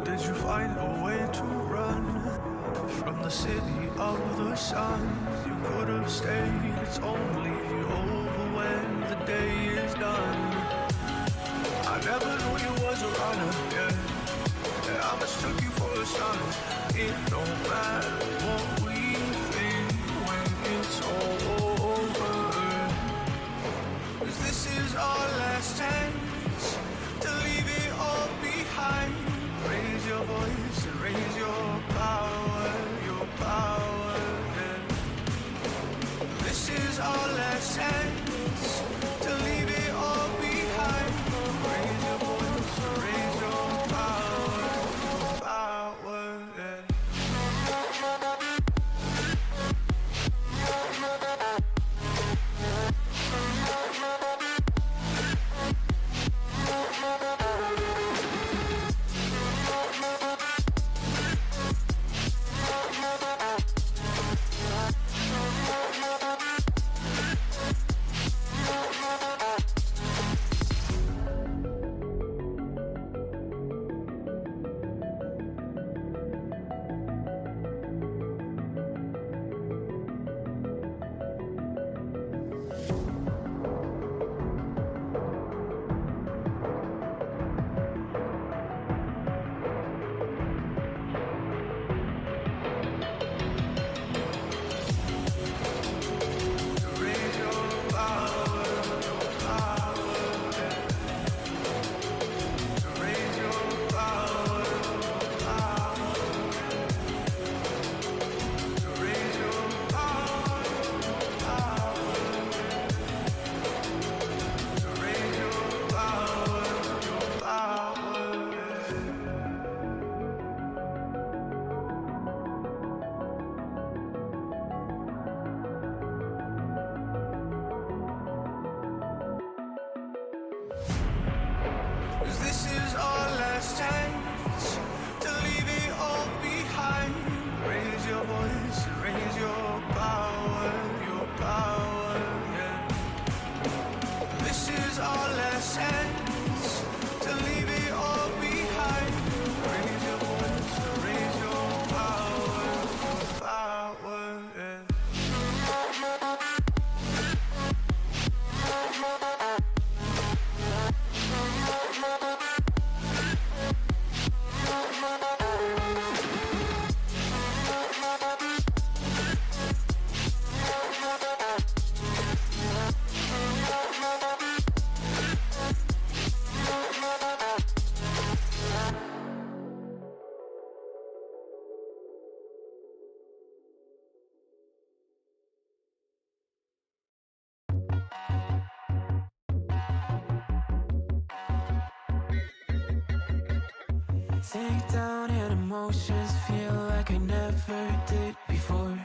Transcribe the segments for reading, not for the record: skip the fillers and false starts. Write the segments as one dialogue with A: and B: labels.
A: did you find a way to run from the city of the sun? You could have stayed, it's only over when the day is done. I never knew you was a runner, yeah. I mistook you for a son. It don't matter what we think when it's all over, 'cause this is our last chance to leave it all behind. Raise your voice and raise your power, yeah. This is our last chance to leave it all behind. Raise your voice and raise your power, yeah.
B: Sink down and emotions feel like I never did before.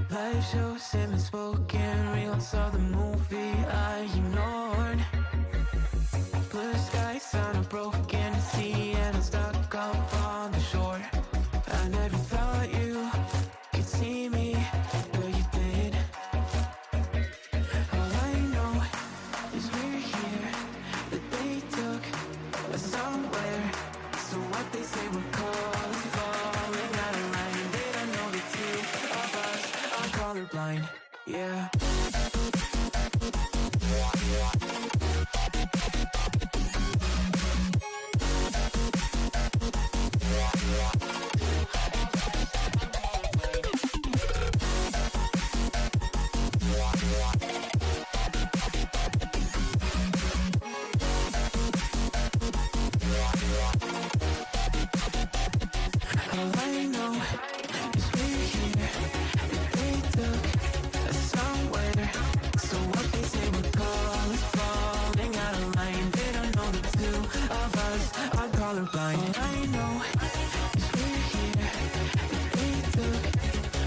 B: Live shows and spoken reels of the movie I ignored. Blue skies on a broken sea and I'm stuck up on the shore. I never thought you could see me, but you did. All I know is we're here, that they took us somewhere. So what they say we're called falling out of line. They don't know the two of us are colorblind, yeah. All I know is we're here, that they took us somewhere. So what they say we're called falling out of line. They don't know the two of us are colorblind. All I know is we're here, that they took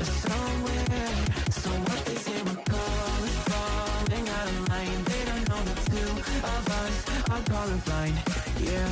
B: us somewhere. So what they say we're called falling out of line. They don't know the two of us are colorblind, yeah.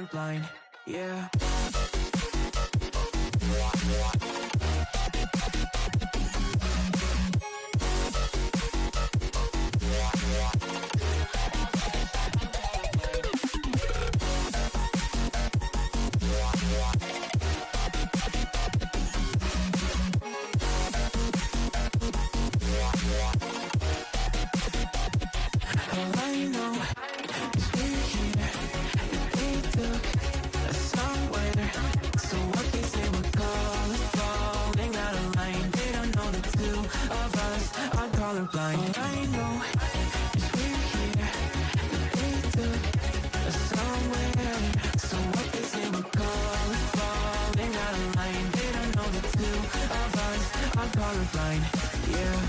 B: colorblind, yeah. All I know is we're here, we took a somewhere. So what they say we're calling, falling out of line. They don't know the two of us are colorblind. All I know is we're here, we took a somewhere. So what they say we're calling, falling out of line. They don't know the two of us are colorblind, yeah.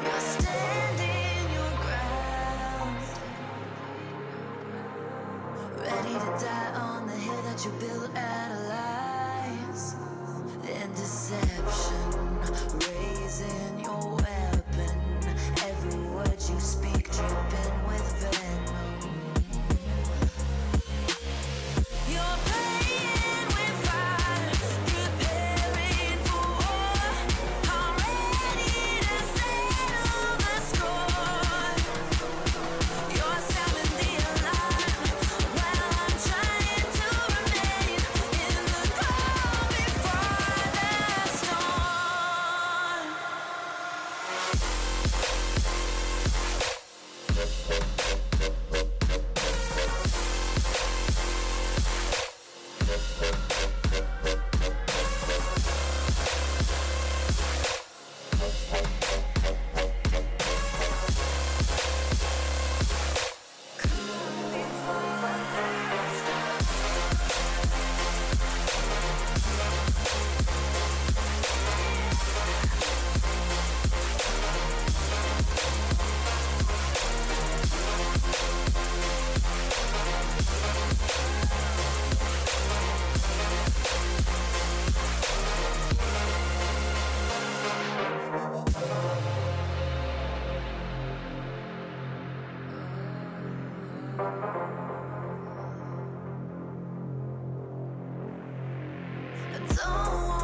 B: You're standing your ground, ready to die on the hill that you built out of lies and deception. Raising your weapon, every word you speak dripping with venom. You're playing with fire, preparing for war. I'm ready to settle the score. You're sounding the alarm while I'm trying to remain in the calm before the storm. I don't